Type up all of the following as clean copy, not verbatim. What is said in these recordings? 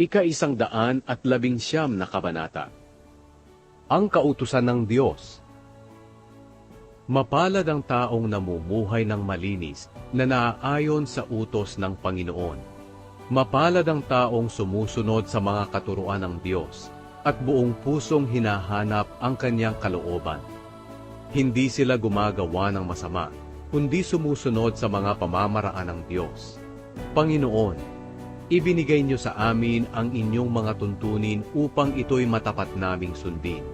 Ika-119 na kabanata. Ang kautusan ng Diyos. Mapalad ang taong namumuhay ng malinis na naaayon sa utos ng Panginoon. Mapalad ang taong sumusunod sa mga katuruan ng Diyos at buong pusong hinahanap ang kanyang kalooban. Hindi sila gumagawa ng masama, kundi sumusunod sa mga pamamaraan ng Diyos. Panginoon, ibinigay niyo sa amin ang inyong mga tuntunin upang ito'y matapat naming sundin.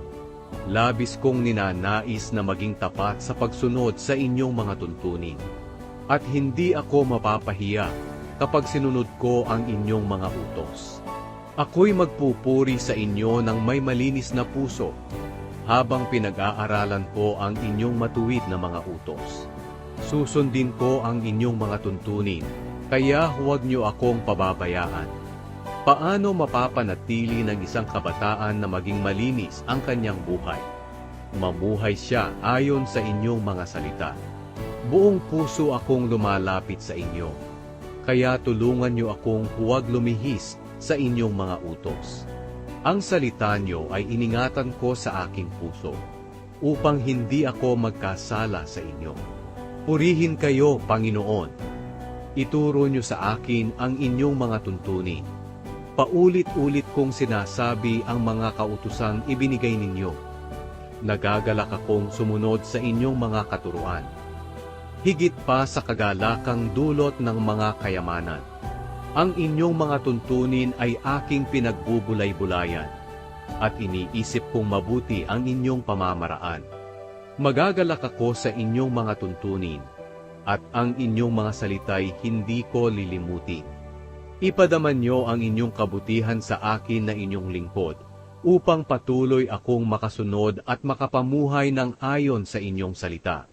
Labis kong ninanais na maging tapat sa pagsunod sa inyong mga tuntunin. At hindi ako mapapahiya kapag sinunod ko ang inyong mga utos. Ako'y magpupuri sa inyo ng may malinis na puso, habang pinag-aaralan ko ang inyong matuwid na mga utos. Susundin ko ang inyong mga tuntunin, kaya huwag niyo akong pababayaan. Paano mapapanatili ng isang kabataan na maging malinis ang kanyang buhay? Mamuhay siya ayon sa inyong mga salita. Buong puso akong lumalapit sa inyo, kaya tulungan niyo akong huwag lumihis sa inyong mga utos. Ang salita niyo ay iningatan ko sa aking puso, upang hindi ako magkasala sa inyo. Purihin kayo, Panginoon. Ituro niyo sa akin ang inyong mga tuntunin. Paulit-ulit kong sinasabi ang mga kautusang ibinigay ninyo. Nagagalak akong sumunod sa inyong mga katuruan. Higit pa sa kagalakang dulot ng mga kayamanan. Ang inyong mga tuntunin ay aking pinagbubulay-bulayan, at iniisip kong mabuti ang inyong pamamaraan. Magagalak ako sa inyong mga tuntunin, at ang inyong mga salita'y hindi ko lilimutin. Ipadaman niyo ang inyong kabutihan sa akin na inyong lingkod, upang patuloy akong makasunod at makapamuhay ng ayon sa inyong salita.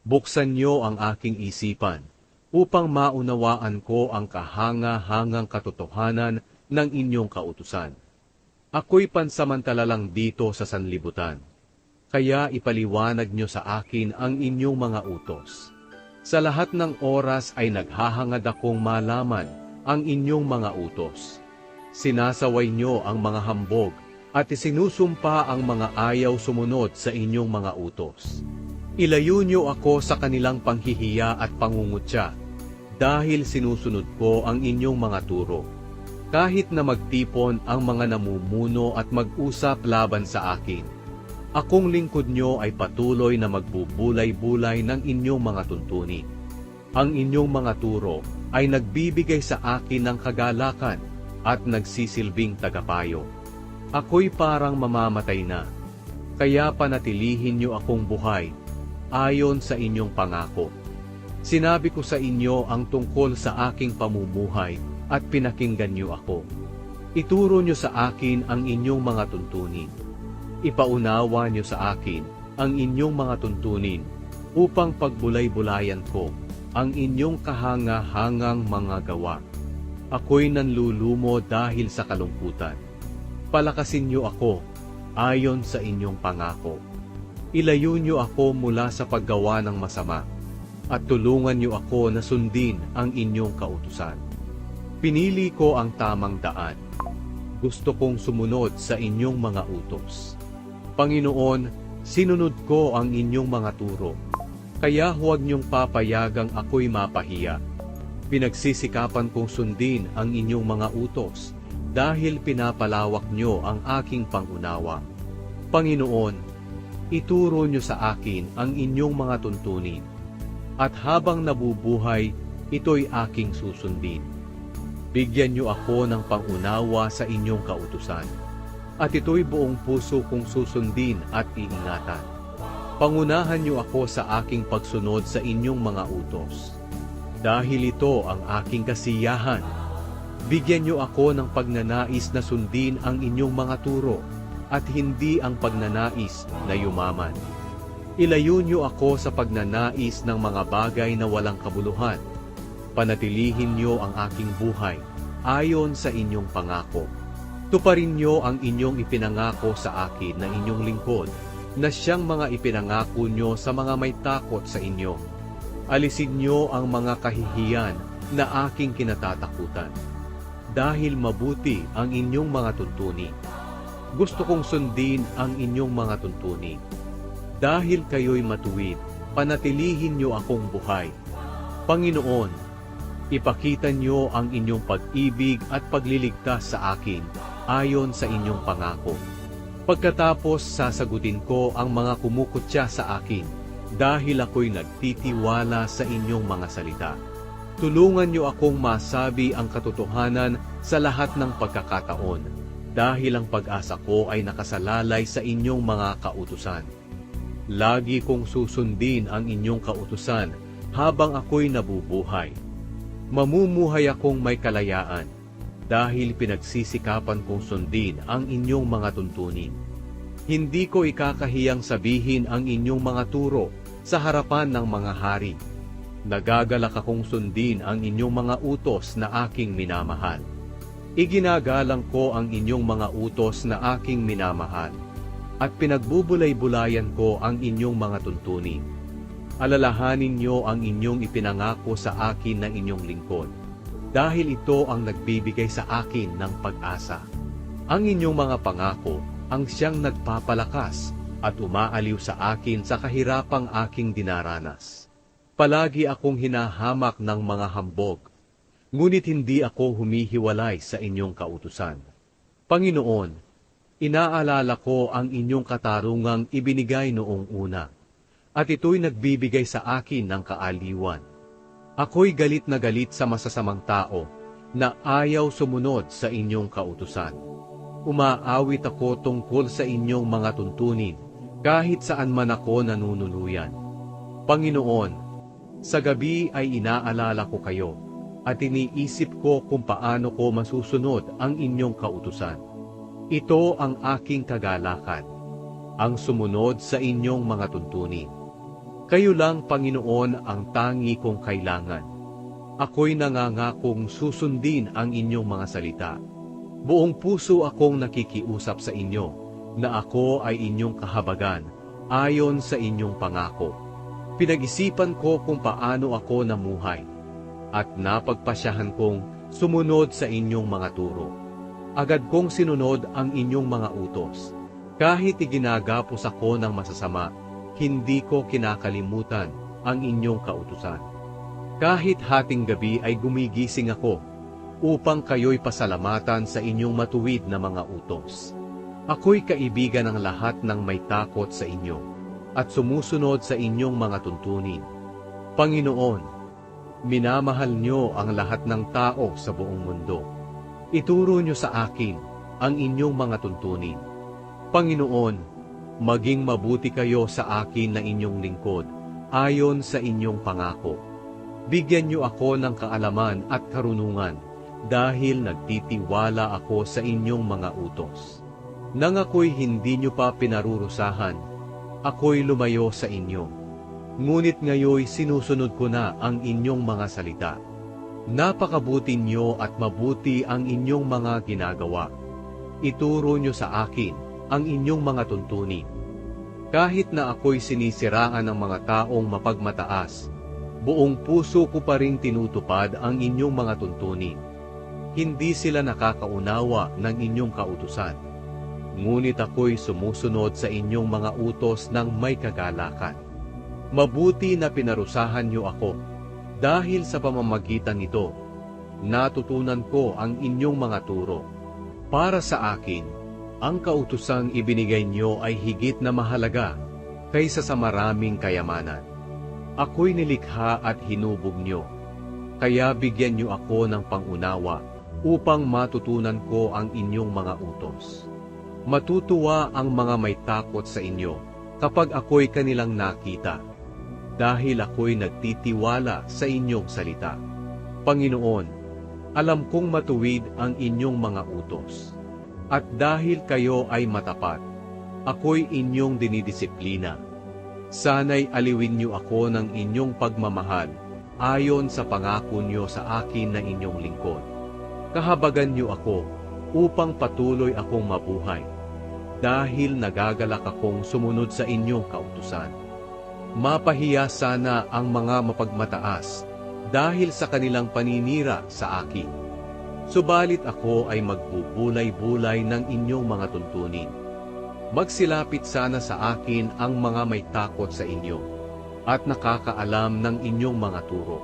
Buksan niyo ang aking isipan, upang maunawaan ko ang kahanga-hangang katotohanan ng inyong kautusan. Ako'y pansamantala lang dito sa sanlibutan, kaya ipaliwanag niyo sa akin ang inyong mga utos. Sa lahat ng oras ay naghahangad akong malaman ang inyong mga utos. Sinasaway niyo ang mga hambog at isinusumpa ang mga ayaw sumunod sa inyong mga utos. Ilayo niyo ako sa kanilang panghihiya at pangungutya, dahil sinusunod ko ang inyong mga turo. Kahit na magtipon ang mga namumuno at mag-usap laban sa akin, akong lingkod niyo ay patuloy na magbubulay-bulay ng inyong mga tuntunin. Ang inyong mga turo ay nagbibigay sa akin ng kagalakan at nagsisilbing tagapayo. Ako'y parang mamamatay na, kaya panatilihin niyo akong buhay ayon sa inyong pangako. Sinabi ko sa inyo ang tungkol sa aking pamumuhay at pinakinggan niyo ako. Ituro niyo sa akin ang inyong mga tuntunin. Ipaunawa niyo sa akin ang inyong mga tuntunin upang pagbulay-bulayan ko ang inyong kahanga-hangang mga gawa. Ako'y nanlulumo dahil sa kalungkutan. Palakasin niyo ako ayon sa inyong pangako. Ilayo niyo ako mula sa paggawa ng masama at tulungan niyo ako na sundin ang inyong kautusan. Pinili ko ang tamang daan. Gusto kong sumunod sa inyong mga utos. Panginoon, sinunod ko ang inyong mga turo, kaya huwag niyong papayagang ako'y mapahiya. Pinagsisikapan kong sundin ang inyong mga utos, dahil pinapalawak niyo ang aking pangunawa. Panginoon, ituro niyo sa akin ang inyong mga tuntunin, at habang nabubuhay, ito'y aking susundin. Bigyan niyo ako ng pangunawa sa inyong kautusan, at ito'y buong puso kong susundin at iingatan. Pangunahan niyo ako sa aking pagsunod sa inyong mga utos. Dahil ito ang aking kasiyahan, bigyan niyo ako ng pagnanais na sundin ang inyong mga turo, at hindi ang pagnanais na yumaman. Ilayo niyo ako sa pagnanais ng mga bagay na walang kabuluhan. Panatilihin niyo ang aking buhay ayon sa inyong pangako. Tuparin niyo ang inyong ipinangako sa akin na inyong lingkod, na siyang mga ipinangako niyo sa mga may takot sa inyo. Alisin niyo ang mga kahihiyan na aking kinatatakutan. dahil mabuti ang inyong mga tuntunin. Gusto kong sundin ang inyong mga tuntunin. Dahil kayo'y matuwid, panatilihin niyo akong buhay. Panginoon, ipakita niyo ang inyong pag-ibig at pagliligtas sa akin ayon sa inyong pangako. Pagkatapos sasagutin ko ang mga kumukutya sa akin dahil ako'y nagtitiwala sa inyong mga salita. Tulungan niyo akong masabi ang katotohanan sa lahat ng pagkakataon dahil ang pag-asa ko ay nakasalalay sa inyong mga kautusan. Lagi kong susundin ang inyong kautusan habang ako'y nabubuhay. Mamumuhay akong may kalayaan dahil pinagsisikapan kong sundin ang inyong mga tuntunin. Hindi ko ikakahiyang sabihin ang inyong mga turo sa harapan ng mga hari. Nagagalak akong sundin ang inyong mga utos na aking minamahal. Iginagalang ko ang inyong mga utos na aking minamahal. At pinagbubulay-bulayan ko ang inyong mga tuntunin. Alalahanin niyo ang inyong ipinangako sa akin ng inyong lingkod, dahil ito ang nagbibigay sa akin ng pag-asa. Ang inyong mga pangako ang siyang nagpapalakas at umaaliw sa akin sa kahirapang aking dinaranas. Palagi akong hinahamak ng mga hambog, ngunit hindi ako humihiwalay sa inyong kautusan. Panginoon, inaalala ko ang inyong katarungang ibinigay noong una, at ito'y nagbibigay sa akin ng kaaliwan. Ako'y galit na galit sa masasamang tao na ayaw sumunod sa inyong kautusan. Umaawit ako tungkol sa inyong mga tuntunin kahit saan man ako nanunuluyan. Panginoon, sa gabi ay inaalala ko kayo at iniisip ko kung paano ko masusunod ang inyong kautusan. Ito ang aking kagalakan, ang sumunod sa inyong mga tuntunin. Kayo lang, Panginoon, ang tangi kong kailangan. Ako'y nangangakong susundin ang inyong mga salita. Buong puso akong nakikiusap sa inyo na ako ay inyong kahabagan ayon sa inyong pangako. Pinag-isipan ko kung paano ako namuhay at napagpasyahan kong sumunod sa inyong mga turo. Agad kong sinunod ang inyong mga utos. Kahit iginagapos ako ng masasama, hindi ko kinakalimutan ang inyong kautusan. Kahit hating gabi ay gumigising ako upang kayo'y pasalamatan sa inyong matuwid na mga utos. Ako'y kaibigan ng lahat ng may takot sa inyo at sumusunod sa inyong mga tuntunin. Panginoon, minamahal niyo ang lahat ng tao sa buong mundo. Ituro niyo sa akin ang inyong mga tuntunin. Panginoon, maging mabuti kayo sa akin na inyong lingkod, ayon sa inyong pangako. Bigyan niyo ako ng kaalaman at karunungan, dahil nagtitiwala ako sa inyong mga utos. Nang ako'y hindi niyo pa pinarurusahan, ako'y lumayo sa inyo. Ngunit ngayoy sinusunod ko na ang inyong mga salita. Napakabuti niyo at mabuti ang inyong mga ginagawa. Ituro niyo sa akin ang inyong mga tuntunin. Kahit na ako'y sinisiraan ng mga taong mapagmataas, buong puso ko pa ring tinutupad ang inyong mga tuntunin. Hindi sila nakakaunawa ng inyong kautusan. Ngunit ako'y sumusunod sa inyong mga utos ng may kagalakan. Mabuti na pinarusahan niyo ako. Dahil sa pamamagitan nito, natutunan ko ang inyong mga turo. Para sa akin, ang kautosang ibinigay niyo ay higit na mahalaga kaysa sa maraming kayamanan. Ako'y nilikha at hinubog niyo, kaya bigyan niyo ako ng pangunawa upang matutunan ko ang inyong mga utos. Matutuwa ang mga may takot sa inyo kapag ako'y kanilang nakita, dahil ako'y nagtitiwala sa inyong salita. Panginoon, alam kong matuwid ang inyong mga utos. At dahil kayo ay matapat, ako'y inyong dinidisiplina. Sana'y aliwin niyo ako ng inyong pagmamahal ayon sa pangako niyo sa akin na inyong lingkod. Kahabagan niyo ako upang patuloy akong mabuhay, dahil nagagalak akong sumunod sa inyong kautusan. Mapahiya sana ang mga mapagmataas dahil sa kanilang paninira sa akin. Subalit ako ay magbubulay-bulay ng inyong mga tuntunin. Magsilapit sana sa akin ang mga may takot sa inyo at nakakaalam ng inyong mga turo.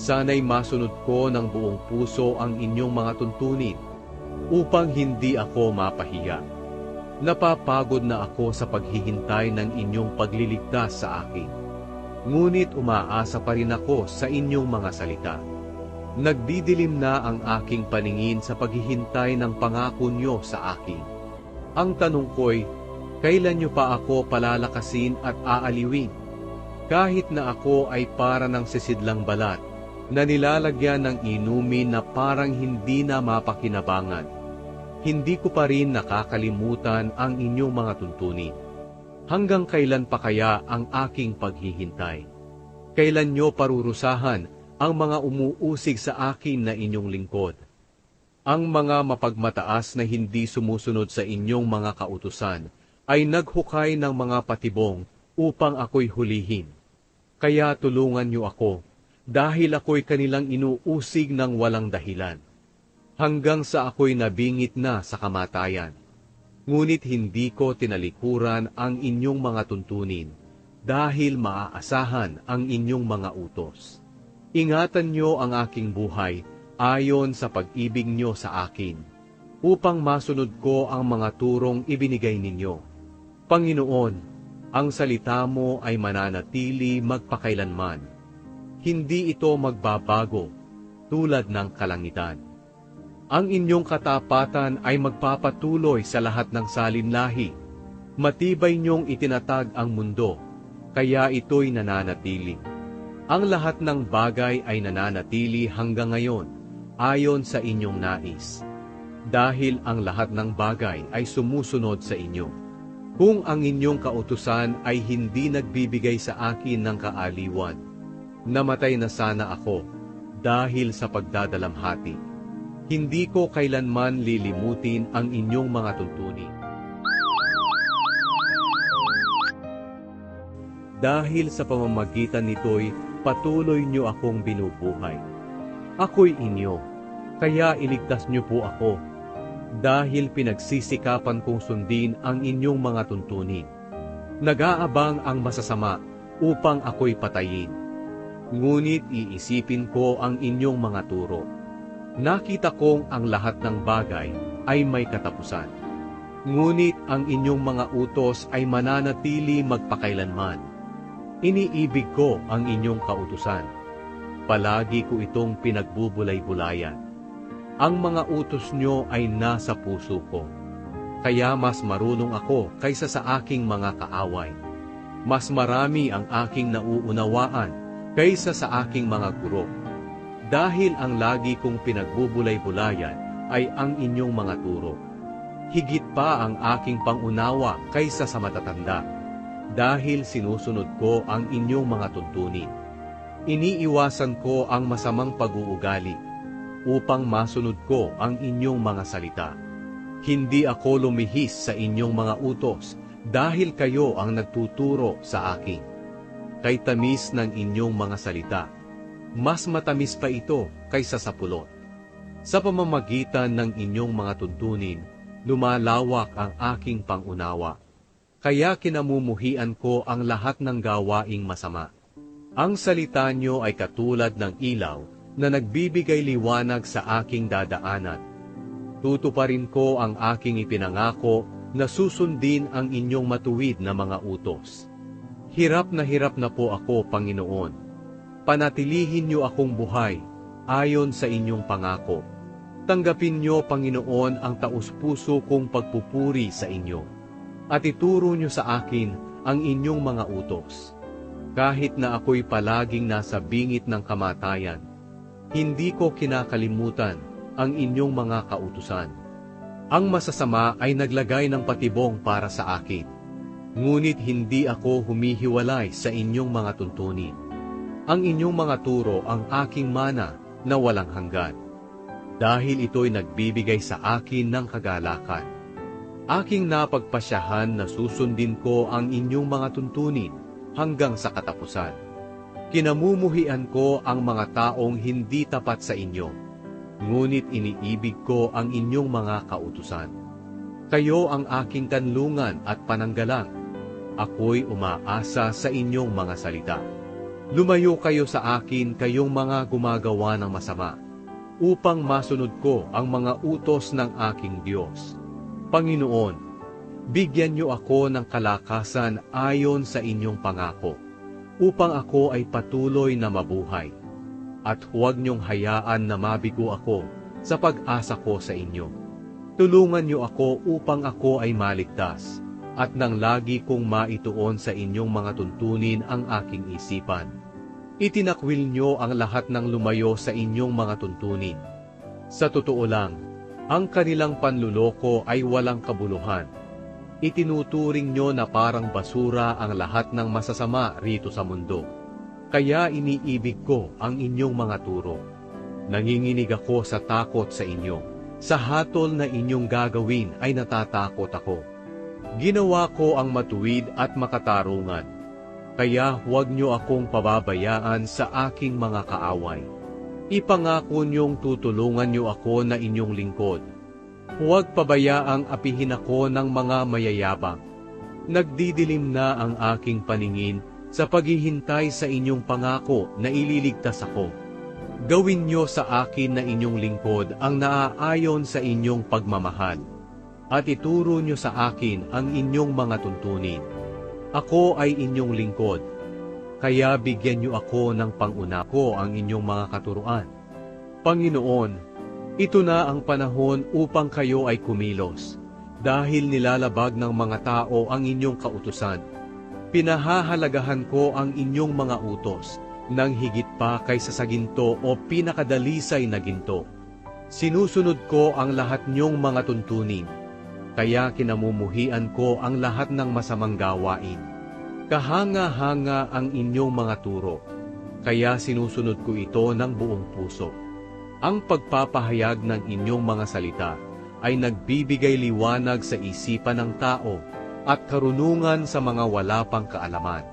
Sana'y masunod ko ng buong puso ang inyong mga tuntunin upang hindi ako mapahiya. Napapagod na ako sa paghihintay ng inyong pagliligtas sa akin. Ngunit umaasa pa rin ako sa inyong mga salita. Nagdidilim na ang aking paningin sa paghihintay ng pangako niyo sa akin. Ang tanong ko'y, kailan niyo pa ako palalakasin at aaliwin? Kahit na ako ay para ng sisidlang balat, na nilalagyan ng inumin na parang hindi na mapakinabangan, hindi ko pa rin nakakalimutan ang inyong mga tuntunin. Hanggang kailan pa kaya ang aking paghihintay? Kailan niyo parurusahan ang mga umuusig sa akin na inyong lingkod? Ang mga mapagmataas na hindi sumusunod sa inyong mga kautusan ay naghukay ng mga patibong upang ako'y hulihin. Kaya tulungan niyo ako, dahil ako'y kanilang inuusig ng walang dahilan, hanggang sa ako'y nabingit na sa kamatayan. Ngunit hindi ko tinalikuran ang inyong mga tuntunin, dahil maaasahan ang inyong mga utos. Ingatan niyo ang aking buhay ayon sa pag-ibig niyo sa akin, upang masunod ko ang mga turong ibinigay ninyo. Panginoon, ang salita mo ay mananatili magpakailanman. Hindi ito magbabago tulad ng kalangitan. Ang inyong katapatan ay magpapatuloy sa lahat ng salinlahi. Matibay niyong itinatag ang mundo, kaya ito'y nananatili. Ang lahat ng bagay ay nananatili hanggang ngayon, ayon sa inyong nais. Dahil ang lahat ng bagay ay sumusunod sa inyo. Kung ang inyong kautusan ay hindi nagbibigay sa akin ng kaaliwan, namatay na sana ako dahil sa pagdadalamhati. Hindi ko kailanman lilimutin ang inyong mga tuntunin. Dahil sa pamamagitan nito'y patuloy niyo akong binubuhay. Ako'y inyo, kaya iligtas niyo po ako, dahil pinagsisikapan kong sundin ang inyong mga tuntunin. Nag-aabang ang masasama upang ako'y patayin. Ngunit iisipin ko ang inyong mga turo. Nakita kong ang lahat ng bagay ay may katapusan. Ngunit ang inyong mga utos ay mananatili magpakailanman. Iniibig ko ang inyong kautusan. Palagi ko itong pinagbubulay-bulayan. Ang mga utos nyo ay nasa puso ko. Kaya mas marunong ako kaysa sa aking mga kaaway. Mas marami ang aking nauunawaan kaysa sa aking mga guro. Dahil ang lagi kong pinagbubulay-bulayan ay ang inyong mga turo. Higit pa ang aking pangunawa kaysa sa matatanda. Dahil sinusunod ko ang inyong mga tuntunin. Iniiwasan ko ang masamang pag-uugali, upang masunod ko ang inyong mga salita. Hindi ako lumihis sa inyong mga utos, dahil kayo ang nagtuturo sa akin. Kay tamis ng inyong mga salita, mas matamis pa ito kaysa sa pulot. Sa pamamagitan ng inyong mga tuntunin, lumalawak ang aking pangunawa. Kaya kinamumuhian ko ang lahat ng gawaing masama. Ang salita niyo ay katulad ng ilaw na nagbibigay liwanag sa aking dadaanan. Tutuparin ko ang aking ipinangako na susundin ang inyong matuwid na mga utos. Hirap na po ako, Panginoon. Panatilihin niyo akong buhay ayon sa inyong pangako. Tanggapin niyo, Panginoon, ang taus-puso kong pagpupuri sa inyo. At ituro niyo sa akin ang inyong mga utos. Kahit na ako'y palaging nasa bingit ng kamatayan, hindi ko kinakalimutan ang inyong mga kautusan. Ang masasama ay naglagay ng patibong para sa akin, ngunit hindi ako humihiwalay sa inyong mga tuntunin. Ang inyong mga turo ang aking mana na walang hanggan, dahil ito'y nagbibigay sa akin ng kagalakan. Aking napagpasyahan na susundin ko ang inyong mga tuntunin hanggang sa katapusan. Kinamumuhian ko ang mga taong hindi tapat sa inyo. ngunit iniibig ko ang inyong mga kautusan. Kayo ang aking kanlungan at pananggalang. Ako'y umaasa sa inyong mga salita. Lumayo kayo sa akin, kayong mga gumagawa ng masama, upang masunod ko ang mga utos ng aking Diyos. Panginoon, bigyan niyo ako ng kalakasan ayon sa inyong pangako, upang ako ay patuloy na mabuhay. At huwag niyong hayaan na mabigo ako sa pag-asa ko sa inyo. Tulungan niyo ako upang ako ay maligtas, at nang lagi kong maituon sa inyong mga tuntunin ang aking isipan. Itinakwil niyo ang lahat ng lumayo sa inyong mga tuntunin. Sa totoo lang, ang kanilang panluloko ay walang kabuluhan. Itinuturing niyo na parang basura ang lahat ng masasama rito sa mundo. Kaya iniibig ko ang inyong mga turo. Nanginginig ako sa takot sa inyo. Sa hatol na inyong gagawin ay natatakot ako. Ginawa ko ang matuwid at makatarungan. Kaya huwag niyo akong pababayaan sa aking mga kaaway. Ipangako niyong tutulungan niyo ako na inyong lingkod. Huwag pabayaang apihin ako ng mga mayayabang. Nagdidilim na ang aking paningin sa paghihintay sa inyong pangako na ililigtas ako. Gawin niyo sa akin na inyong lingkod ang naaayon sa inyong pagmamahal, at ituro niyo sa akin ang inyong mga tuntunin. Ako ay inyong lingkod, kaya bigyan niyo ako ng panguna ko ang inyong mga katuruan. Panginoon, ito na ang panahon upang kayo ay kumilos, dahil nilalabag ng mga tao ang inyong kautusan. Pinahahalagahan ko ang inyong mga utos, nang higit pa kaysa sa ginto o pinakadalisay na ginto. Sinusunod ko ang lahat niyong mga tuntunin, kaya kinamumuhian ko ang lahat ng masamang gawain. Kahanga-hanga ang inyong mga turo, kaya sinusunod ko ito ng buong puso. Ang pagpapahayag ng inyong mga salita ay nagbibigay liwanag sa isipan ng tao at karunungan sa mga wala pang kaalaman.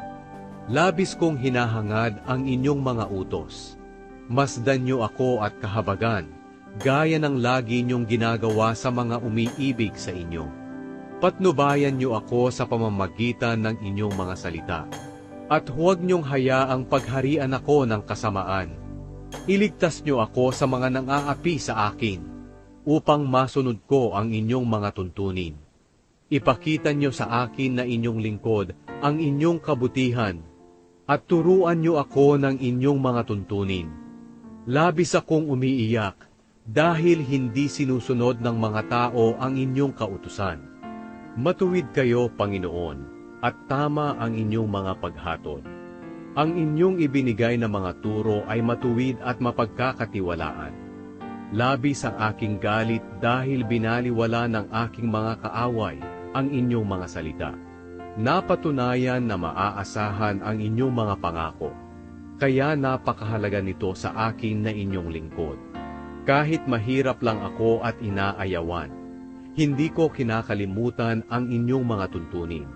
Labis kong hinahangad ang inyong mga utos. Masdan niyo ako at kahabagan, gaya ng lagi niyong ginagawa sa mga umiibig sa inyo. Patnubayan niyo ako sa pamamagitan ng inyong mga salita, at huwag niyong hayaang pagharian ako ng kasamaan. Iligtas niyo ako sa mga nang-aapi sa akin, upang masunod ko ang inyong mga tuntunin. Ipakita niyo sa akin na inyong lingkod ang inyong kabutihan, at turuan niyo ako ng inyong mga tuntunin. Labis akong umiiyak, dahil hindi sinusunod ng mga tao ang inyong kautusan. Matuwid kayo, Panginoon, at tama ang inyong mga paghatol. Ang inyong ibinigay na mga turo ay matuwid at mapagkakatiwalaan. Labis ang aking galit dahil binaliwala ng aking mga kaaway ang inyong mga salita. Napatunayan na maaasahan ang inyong mga pangako, kaya napakahalaga nito sa akin na inyong lingkod. Kahit mahirap lang ako at inaayawan, hindi ko kinakalimutan ang inyong mga tuntunin.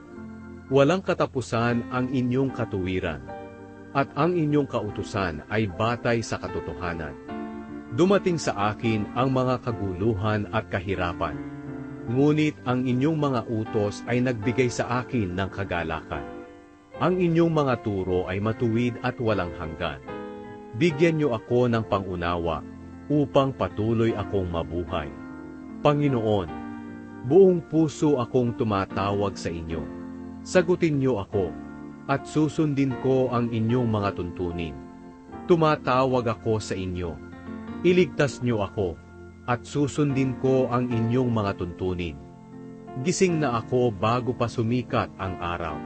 Walang katapusan ang inyong katuwiran, at ang inyong kautusan ay batay sa katotohanan. Dumating sa akin ang mga kaguluhan at kahirapan, ngunit ang inyong mga utos ay nagbigay sa akin ng kagalakan. Ang inyong mga turo ay matuwid at walang hanggan. Bigyan niyo ako ng pangunawa upang patuloy akong mabuhay. Panginoon, buong puso akong tumatawag sa inyo. Sagutin niyo ako, at susundin ko ang inyong mga tuntunin. Tumatawag ako sa inyo. Iligtas niyo ako, at susundin ko ang inyong mga tuntunin. Gising na ako bago pa sumikat ang araw,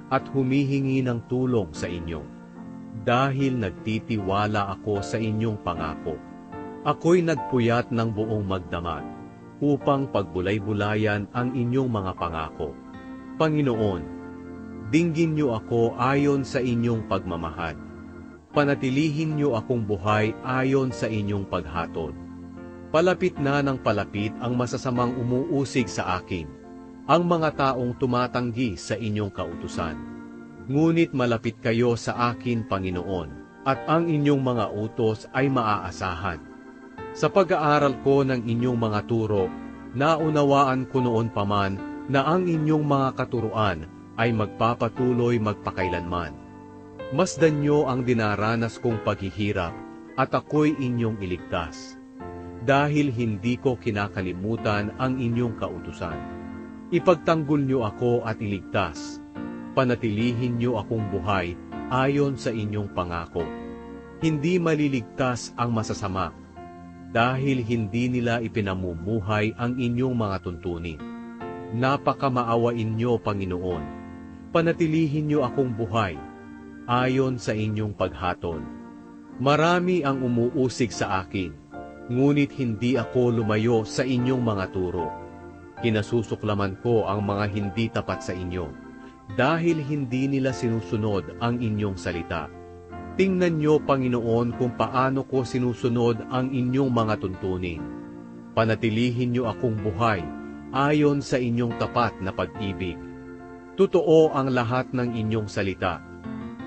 at humihingi ng tulong sa inyo. Dahil nagtitiwala ako sa inyong pangako, ako'y nagpuyat ng buong magdamag, upang pagbulay-bulayan ang inyong mga pangako. Panginoon, dinggin niyo ako ayon sa inyong pagmamahal. Panatilihin niyo akong buhay ayon sa inyong paghatol. Palapit na ng palapit ang masasamang umuusig sa akin, ang mga taong tumatanggi sa inyong kautusan. Ngunit malapit kayo sa akin, Panginoon, at ang inyong mga utos ay maaasahan. Sa pag-aaral ko ng inyong mga turo, naunawaan ko noon paman na ang inyong mga katuruan ay magpapatuloy magpakailanman. Masdan nyo ang dinaranas kong paghihirap at ako'y inyong iligtas. Dahil hindi ko kinakalimutan ang inyong kautusan. Ipagtanggol nyo ako at iligtas. Panatilihin nyo akong buhay ayon sa inyong pangako. Hindi maliligtas ang masasama, dahil hindi nila ipinamumuhay ang inyong mga tuntunin. Napakamaawain nyo, Panginoon. Panatilihin nyo akong buhay ayon sa inyong paghatol. Marami ang umuusig sa akin, ngunit hindi ako lumayo sa inyong mga turo. Kinasusuklaman ko ang mga hindi tapat sa inyo, dahil hindi nila sinusunod ang inyong salita. Tingnan niyo, Panginoon, kung paano ko sinusunod ang inyong mga tuntunin. Panatilihin niyo akong buhay ayon sa inyong tapat na pag-ibig. Totoo ang lahat ng inyong salita,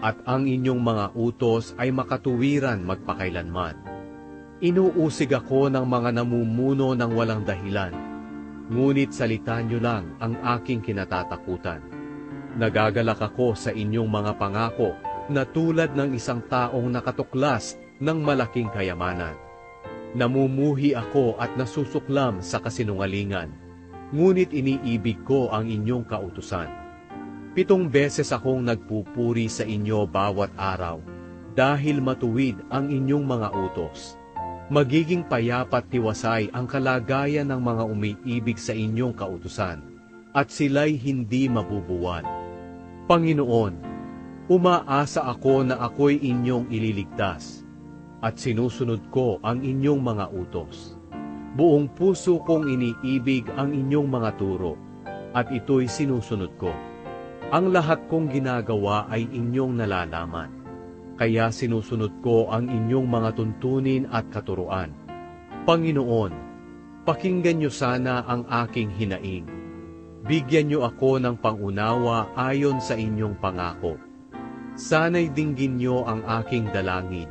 at ang inyong mga utos ay makatuwiran magpakailanman. Inuusig ako ng mga namumuno ng walang dahilan, ngunit salita niyo lang ang aking kinatatakutan. Nagagalak ako sa inyong mga pangako, na tulad ng isang taong nakatuklas ng malaking kayamanan. Namumuhi ako at nasusuklam sa kasinungalingan, ngunit iniibig ko ang inyong kautusan. 7 beses akong nagpupuri sa inyo bawat araw, dahil matuwid ang inyong mga utos. Magiging payapat tiwasay ang kalagayan ng mga umiibig sa inyong kautusan, at sila'y hindi mabubuwal. Panginoon, umaasa ako na ako'y inyong ililigtas, at sinusunod ko ang inyong mga utos. Buong puso kong iniibig ang inyong mga turo, at ito'y sinusunod ko. Ang lahat kong ginagawa ay inyong nalalaman, kaya sinusunod ko ang inyong mga tuntunin at katuruan. Panginoon, pakinggan niyo sana ang aking hinaing. Bigyan niyo ako ng pangunawa ayon sa inyong pangako. Sana'y dinggin niyo ang aking dalangin,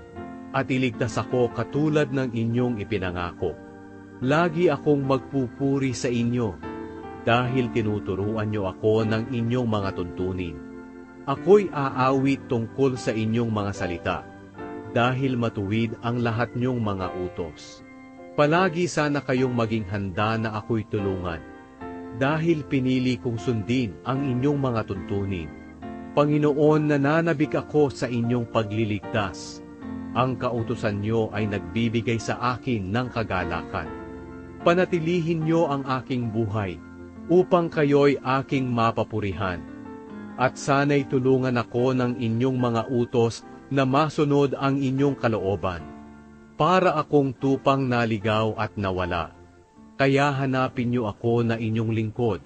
at iligtas ako katulad ng inyong ipinangako. Lagi akong magpupuri sa inyo, dahil tinuturuan niyo ako ng inyong mga tuntunin. Ako'y aawit tungkol sa inyong mga salita, dahil matuwid ang lahat niyong mga utos. Palagi sana kayong maging handa na ako'y tulungan, dahil pinili kong sundin ang inyong mga tuntunin. Panginoon, nananabik ako sa inyong pagliligtas. Ang kautusan niyo ay nagbibigay sa akin ng kagalakan. Panatilihin niyo ang aking buhay, upang kayo'y aking mapapurihan. At sana'y tulungan ako ng inyong mga utos na masunod ang inyong kalooban, para akong tupang naligaw at nawala. Kaya hanapin niyo ako na inyong lingkod,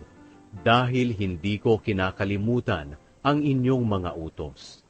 dahil hindi ko kinakalimutan ang inyong mga utos.